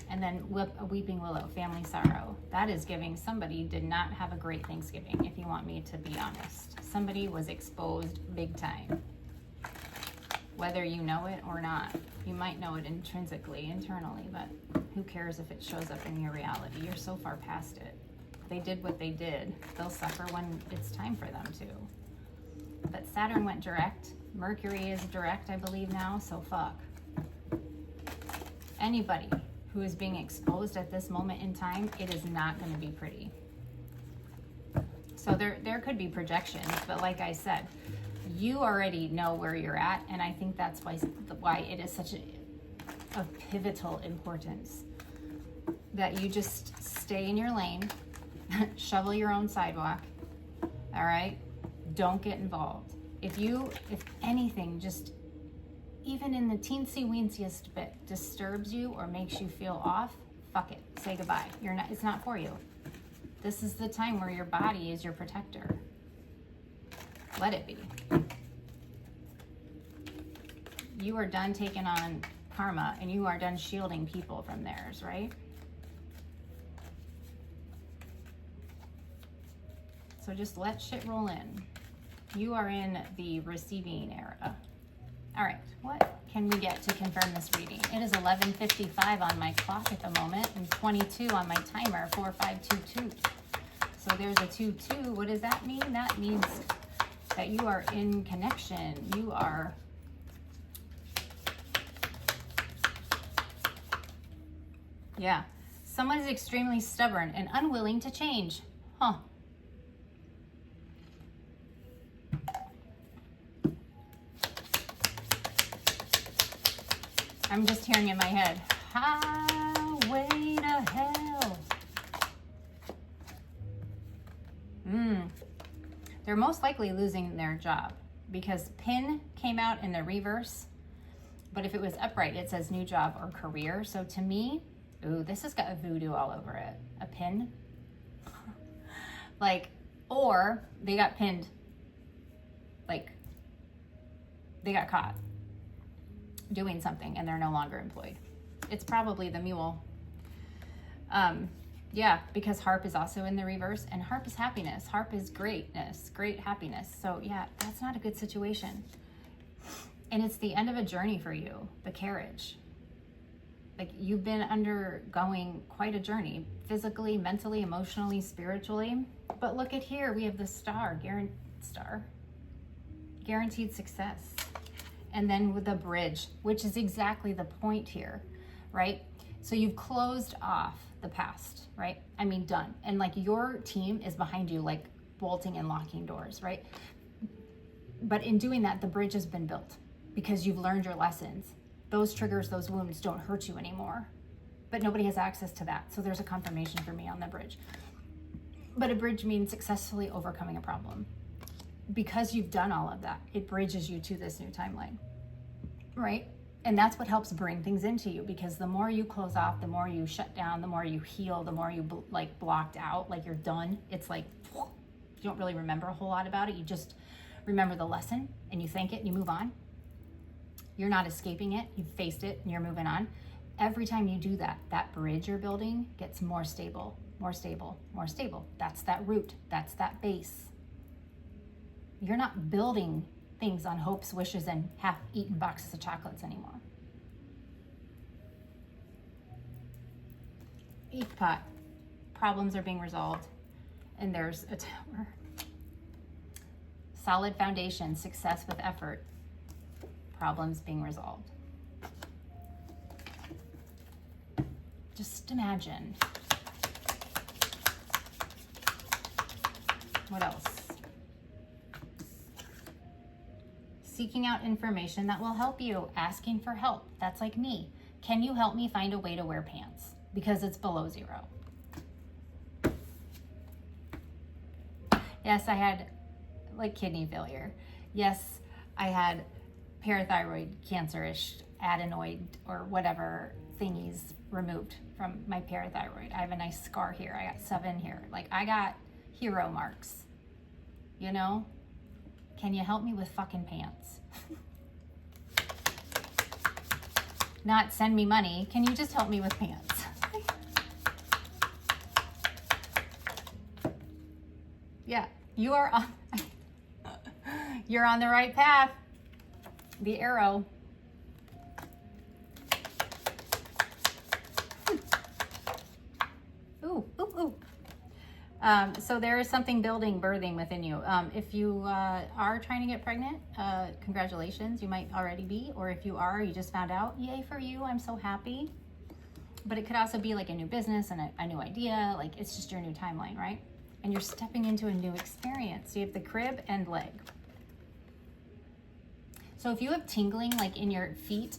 [SPEAKER 1] And then a weeping willow, family sorrow. That is giving somebody did not have a great Thanksgiving, if you want me to be honest. Somebody was exposed big time. Whether you know it or not. You might know it intrinsically, internally, but who cares if it shows up in your reality? You're so far past it. They did what they did. They'll suffer when it's time for them to. But Saturn went direct. Mercury is direct, I believe now, so fuck. Anybody who is being exposed at this moment in time, it is not going to be pretty. So there could be projections, but like I said, you already know where you're at, and I think that's why it is such a pivotal importance that you just stay in your lane, shovel your own sidewalk, all right? Don't get involved. If anything, just even in the teensy-weensiest bit disturbs you or makes you feel off, fuck it, say goodbye. It's not for you. This is the time where your body is your protector. Let it be. You are done taking on karma, and you are done shielding people from theirs, right? So just let shit roll in. You are in the receiving era. All right, what can we get to confirm this reading? It is 11:55 on my clock at the moment and 22 on my timer, 4522. So there's a 2-2. What does that mean? That means that you are in connection. You are someone is extremely stubborn and unwilling to change. Huh. I'm just hearing in my head, highway to hell. They're most likely losing their job because pin came out in the reverse. But if it was upright, it says new job or career. So to me, ooh, this has got voodoo all over it. A pin. Like, or they got pinned. Like, they got caught doing something and they're no longer employed. It's probably the mule. Yeah, because harp is also in the reverse, and harp is happiness. Harp is greatness, great happiness. So yeah, that's not a good situation. And it's the end of a journey for you, the carriage. Like, you've been undergoing quite a journey, physically, mentally, emotionally, spiritually. But look at here, we have the star, guaranteed success. And then with the bridge, which is exactly the point here, right? So you've closed off the past, right? I mean, done. And like, your team is behind you, like bolting and locking doors, right? But in doing that, the bridge has been built because you've learned your lessons. Those triggers, those wounds don't hurt you anymore, but nobody has access to that. So there's a confirmation for me on the bridge. But a bridge means successfully overcoming a problem. Because you've done all of that, it bridges you to this new timeline, right? And that's what helps bring things into you, because the more you close off, the more you shut down, the more you heal, the more you blocked out, like you're done. It's like, you don't really remember a whole lot about it. You just remember the lesson and you thank it and you move on. You're not escaping it. You've faced it and you're moving on. Every time you do that, that bridge you're building gets more stable, more stable, more stable. That's that root. That's that base. You're not building things on hopes, wishes, and half-eaten boxes of chocolates anymore. Eighth pot. Problems are being resolved. And there's a tower. Solid foundation, success with effort. Problems being resolved. Just imagine. What else? Seeking out information that will help you, asking for help. That's like me. Can you help me find a way to wear pants? Because it's below 0. Yes, I had like kidney failure. Yes, I had parathyroid cancer-ish adenoid or whatever thingies removed from my parathyroid. I have a nice scar here. I got 7 here. Like, I got hero marks, you know? Can you help me with fucking pants? Not send me money. Can you just help me with pants? Yeah, you are on, you're on the right path. The arrow. Ooh, ooh, ooh. So there is something birthing within you. If you are trying to get pregnant, congratulations, you might already be. Or if you are, you just found out, yay for you, I'm so happy. But it could also be like a new business and a new idea. Like, it's just your new timeline, right? And you're stepping into a new experience. So you have the crib and leg. So if you have tingling like in your feet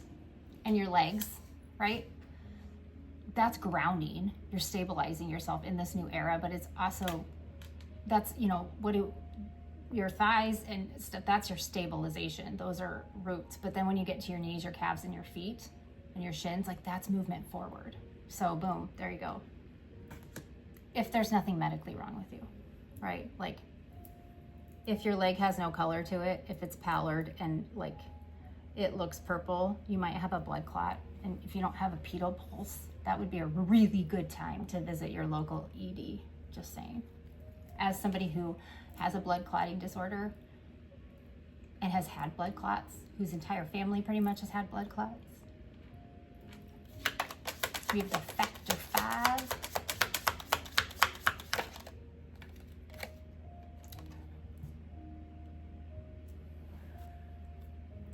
[SPEAKER 1] and your legs, right? That's grounding. You're stabilizing yourself in this new era, but it's also, that's, you know, your thighs and stuff, that's your stabilization. Those are roots. But then when you get to your knees, your calves, and your feet and your shins, like, that's movement forward. So boom, there you go. If there's nothing medically wrong with you, right? Like, If your leg has no color to it, if it's pallid and like it looks purple, you might have a blood clot. And if you don't have a pedal pulse, that would be a really good time to visit your local ED, just saying. As somebody who has a blood clotting disorder and has had blood clots, whose entire family pretty much has had blood clots. We have the factor 5.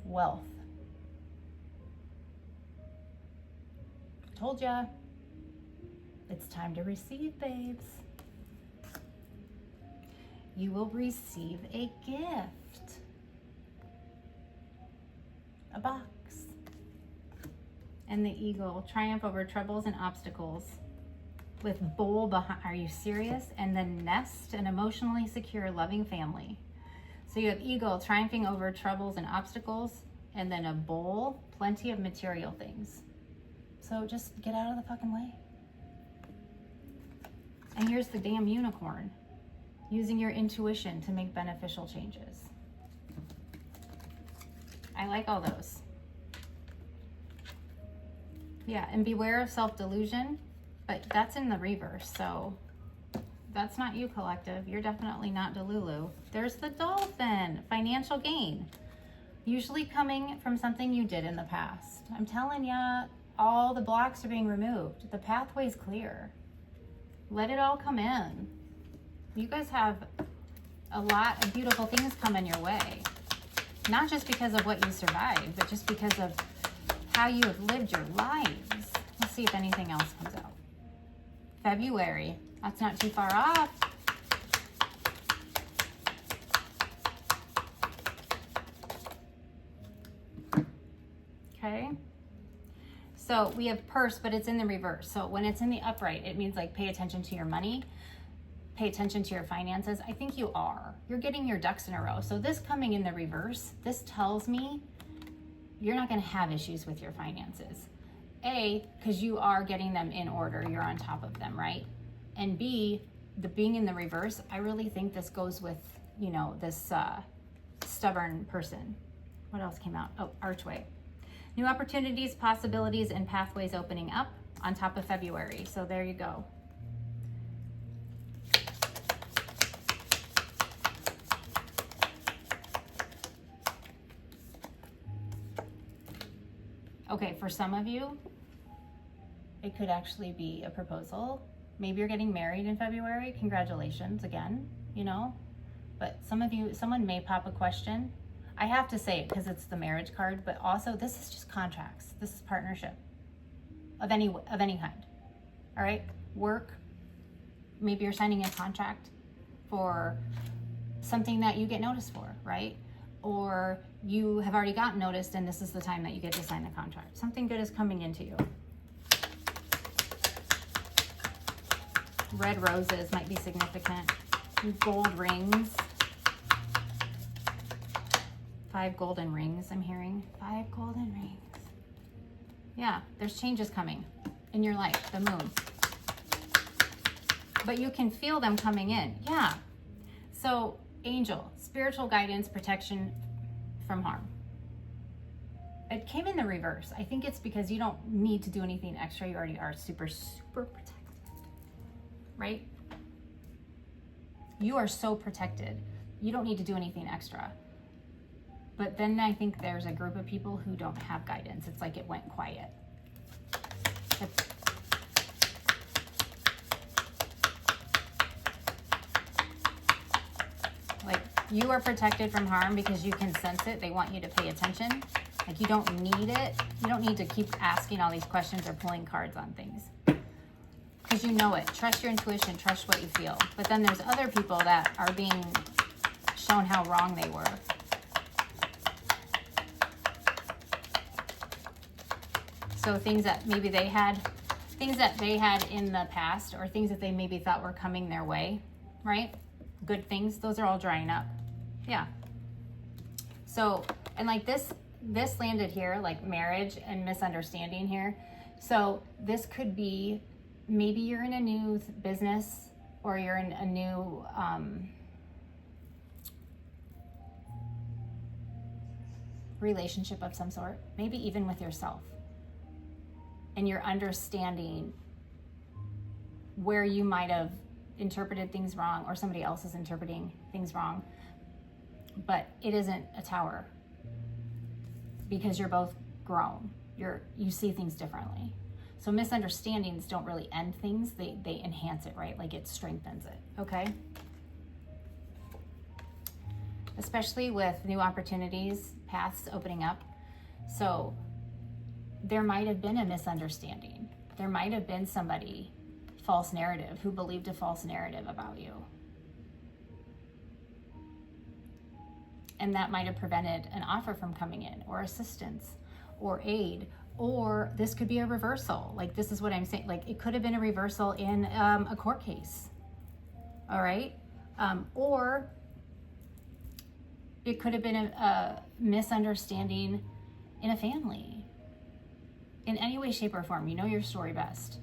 [SPEAKER 1] Wealth. Told ya. It's time to receive, babes. You will receive a gift. A box. And the eagle, triumph over troubles and obstacles. With bowl behind, are you serious? And then nest, an emotionally secure, loving family. So you have eagle, triumphing over troubles and obstacles, and then a bowl, plenty of material things. So just get out of the fucking way. And here's the damn unicorn, using your intuition to make beneficial changes. I like all those. Yeah, and beware of self-delusion, but that's in the reverse, so that's not you, collective. You're definitely not Delulu. There's the dolphin, financial gain, usually coming from something you did in the past. I'm telling ya, all the blocks are being removed. The pathway's clear. Let it all come in. You guys have a lot of beautiful things coming your way. Not just because of what you survived, but just because of how you have lived your lives. Let's see if anything else comes out. February, that's not too far off. Okay. So we have purse, but it's in the reverse. So when it's in the upright, it means like pay attention to your money, pay attention to your finances. I think you are. You're getting your ducks in a row. So this coming in the reverse, this tells me you're not going to have issues with your finances. A, because you are getting them in order. You're on top of them, right? And B, the being in the reverse, I really think this goes with, you know, this stubborn person. What else came out? Oh, archway. New opportunities, possibilities, and pathways opening up on top of February. So there you go. Okay, for some of you, it could actually be a proposal. Maybe you're getting married in February. Congratulations again, you know. But some of you, someone may pop a question. I have to say it because it's the marriage card, but also this is just contracts. This is partnership of any kind. All right, work. Maybe you're signing a contract for something that you get noticed for, right? Or you have already gotten noticed and this is the time that you get to sign the contract. Something good is coming into you. Red roses might be significant. Gold rings. 5 golden rings, I'm hearing. 5 golden rings. Yeah, there's changes coming in your life, the moon. But you can feel them coming in. Yeah. So, angel, spiritual guidance, protection from harm. It came in the reverse. I think it's because you don't need to do anything extra. You already are super, super protected. Right? You are so protected. You don't need to do anything extra. But then I think there's a group of people who don't have guidance. It's like it went quiet. Like you are protected from harm because you can sense it. They want you to pay attention. Like you don't need it. You don't need to keep asking all these questions or pulling cards on things. Because you know it. Trust your intuition. Trust what you feel. But then there's other people that are being shown how wrong they were. So things that maybe they had in the past, or things that they maybe thought were coming their way, right? Good things, those are all drying up. Yeah. So, and like this landed here, like marriage and misunderstanding here. So this could be, maybe you're in a new business, or you're in a new relationship of some sort, maybe even with yourself. And you're understanding where you might have interpreted things wrong, or somebody else is interpreting things wrong. But it isn't a tower, because you're both grown. You see things differently. So misunderstandings don't really end things. They enhance it, right? Like it strengthens it, okay? Especially with new opportunities, paths opening up. So there might have been a misunderstanding. There might have been somebody, false narrative, who believed a false narrative about you. And that might have prevented an offer from coming in, or assistance, or aid, or this could be a reversal. Like, this is what I'm saying. Like, it could have been a reversal in a court case. All right? Or it could have been a misunderstanding in a family. In any way, shape, or form, you know your story best.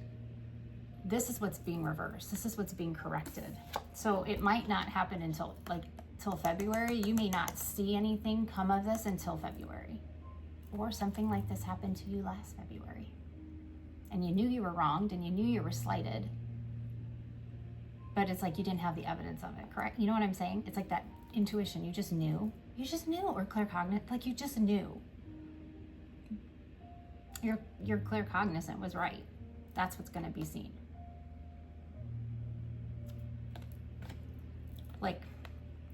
[SPEAKER 1] This is what's being reversed. This is what's being corrected. So it might not happen until February. You may not see anything come of this until February. Or something like this happened to you last February. And you knew you were wronged, and you knew you were slighted. But it's like you didn't have the evidence of it, correct? You know what I'm saying? It's like that intuition. You just knew. You just knew. Or claircognizant. Like, you just knew. Your claircognizant was right. That's what's going to be seen. Like,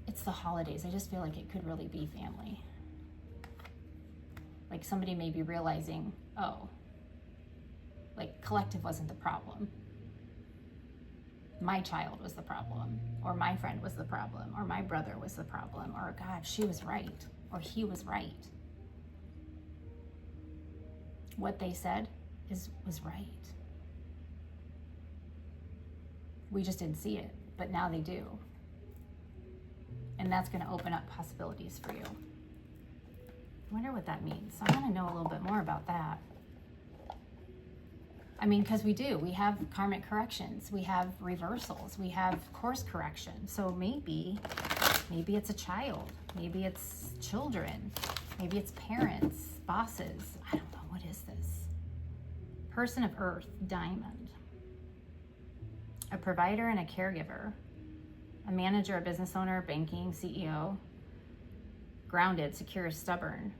[SPEAKER 1] it's the holidays. I just feel like it could really be family. Like, somebody may be realizing, oh, like, collective wasn't the problem. My child was the problem, or my friend was the problem, or my brother was the problem, or God, she was right, or he was right. What they said was right. We just didn't see it, but now they do. And that's going to open up possibilities for you. I wonder what that means. I want to know a little bit more about that. I mean, because we do. We have karmic corrections. We have reversals. We have course correction. So maybe it's a child. Maybe it's children. Maybe it's parents, bosses. I don't know. What is this? Person of Earth, Diamond. A provider and a caregiver. A manager, a business owner, banking, CEO. Grounded, secure, stubborn.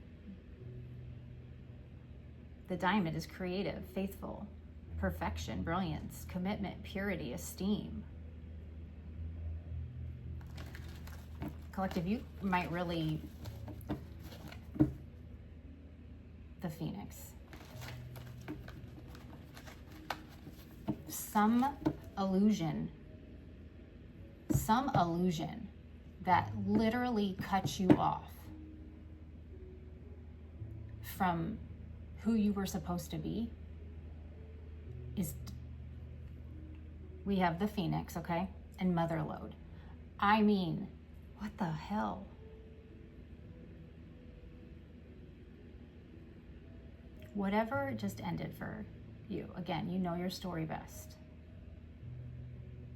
[SPEAKER 1] The Diamond is creative, faithful, perfection, brilliance, commitment, purity, esteem. Collective, you might really... The Phoenix. Some illusion that literally cuts you off from who you were supposed to be is, we have the Phoenix, okay? And mother load. I mean, what the hell? Whatever just ended for you, again, you know your story best.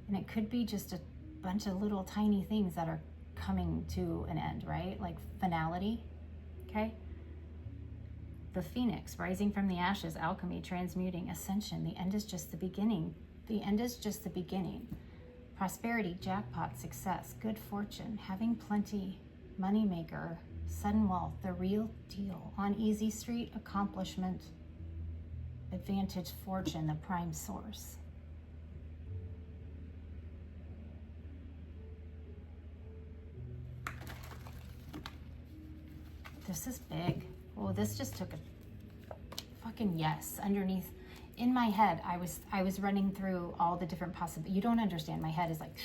[SPEAKER 1] And it could be just a bunch of little tiny things that are coming to an end, right? Like finality, okay? The Phoenix, rising from the ashes, alchemy, transmuting, ascension. The end is just the beginning. The end is just the beginning. Prosperity, jackpot, success, good fortune, having plenty, moneymaker, sudden wealth, the real deal. On easy street, accomplishment, advantage, fortune, the prime source. This is big. Oh, this just took a fucking yes underneath. In my head, I was running through all the different possibilities. You don't understand. My head is like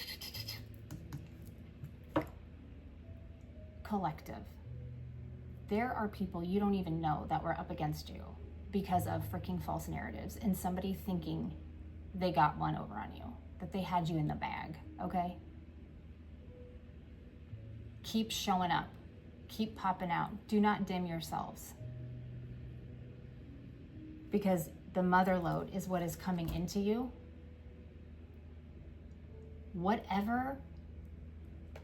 [SPEAKER 1] collective. There are people you don't even know that were up against you because of freaking false narratives and somebody thinking they got one over on you, that they had you in the bag, okay? Keep showing up. Keep popping out. Do not dim yourselves. Because the mother load is what is coming into you. Whatever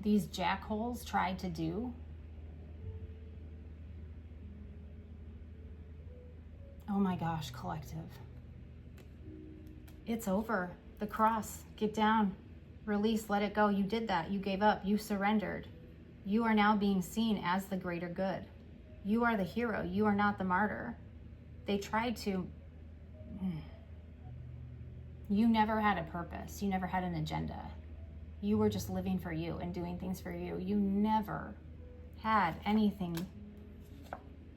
[SPEAKER 1] these jackholes tried to do, Oh my gosh, collective. It's over. The cross. Get down. Release. Let it go. You did that. You gave up. You surrendered. You are now being seen as the greater good. You are the hero. You are not the martyr. They tried to... You never had a purpose. You never had an agenda. You were just living for you and doing things for you. You never had anything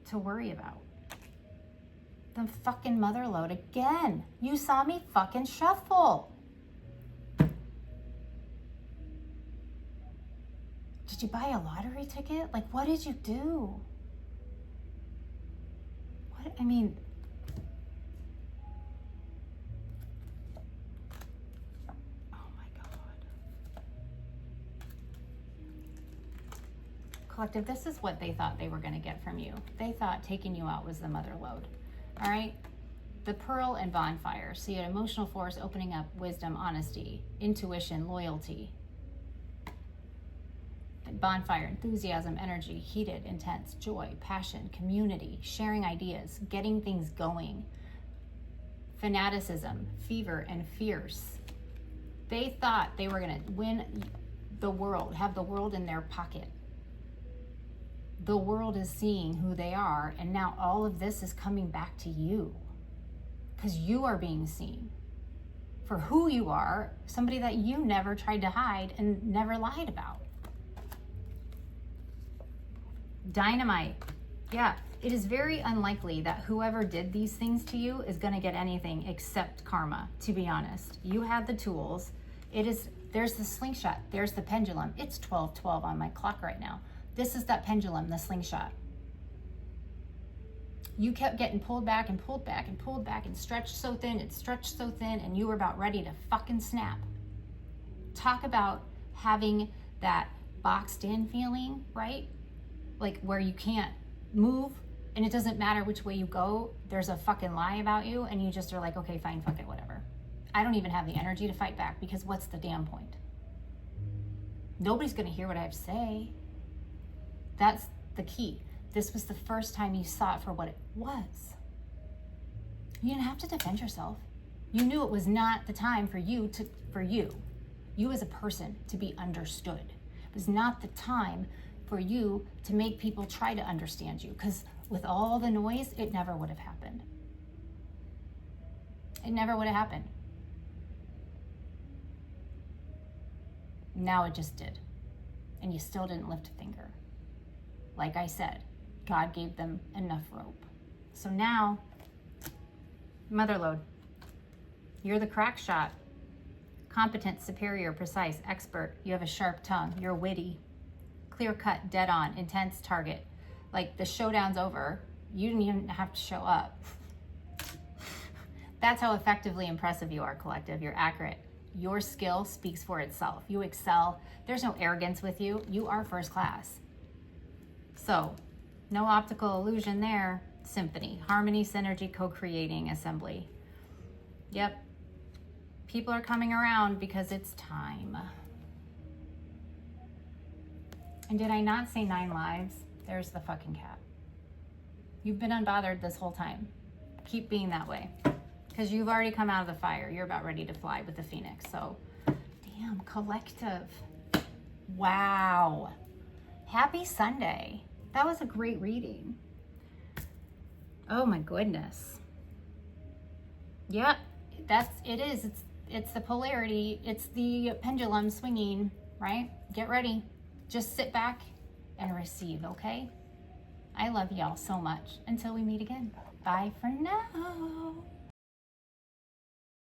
[SPEAKER 1] to worry about. The fucking mother load again. You saw me fucking shuffle. Did you buy a lottery ticket? Like, what did you do? What, I mean... Collective, this is what they thought they were going to get from you. They thought taking you out was the mother load. All right? The pearl and bonfire. So you had emotional force, opening up, wisdom, honesty, intuition, loyalty. Bonfire, enthusiasm, energy, heated, intense, joy, passion, community, sharing ideas, getting things going. Fanaticism, fever, and fierce. They thought they were going to win the world, have the world in their pocket. The world is seeing who they are, and now all of this is coming back to you because you are being seen for who you are, somebody that you never tried to hide and never lied about. Dynamite. Yeah, it is very unlikely that whoever did these things to you is going to get anything except karma, to be honest. You had the tools. There's the slingshot. There's the pendulum. It's 12:12 on my clock right now. This is that pendulum, the slingshot. You kept getting pulled back and pulled back and pulled back and stretched so thin and stretched so thin, and you were about ready to fucking snap. Talk about having that boxed in feeling, right? Like where you can't move and it doesn't matter which way you go. There's a fucking lie about you and you just are like, okay, fine, fuck it, whatever. I don't even have the energy to fight back because what's the damn point? Nobody's gonna hear what I have to say. That's the key. This was the first time you saw it for what it was. You didn't have to defend yourself. You knew it was not the time for you as a person to be understood. It was not the time for you to make people try to understand you, because with all the noise, it never would have happened. It never would have happened. Now it just did. And you still didn't lift a finger. Like I said, God gave them enough rope. So now, motherlode, you're the crack shot. Competent, superior, precise, expert. You have a sharp tongue. You're witty. Clear cut, dead on, intense target. Like the showdown's over. You didn't even have to show up. That's how effectively impressive you are, collective. You're accurate. Your skill speaks for itself. You excel. There's no arrogance with you. You are first class. So, no optical illusion there. Symphony, harmony, synergy, co-creating, assembly. Yep. People are coming around because it's time. And did I not say 9 lives? There's the fucking cat. You've been unbothered this whole time. Keep being that way. Because you've already come out of the fire. You're about ready to fly with the phoenix. So, damn, collective. Wow. Happy Sunday. That was a great reading. Oh my goodness. Yep, it is. It's the polarity. It's the pendulum swinging, right? Get ready. Just sit back and receive, okay? I love y'all so much. Until we meet again. Bye for now.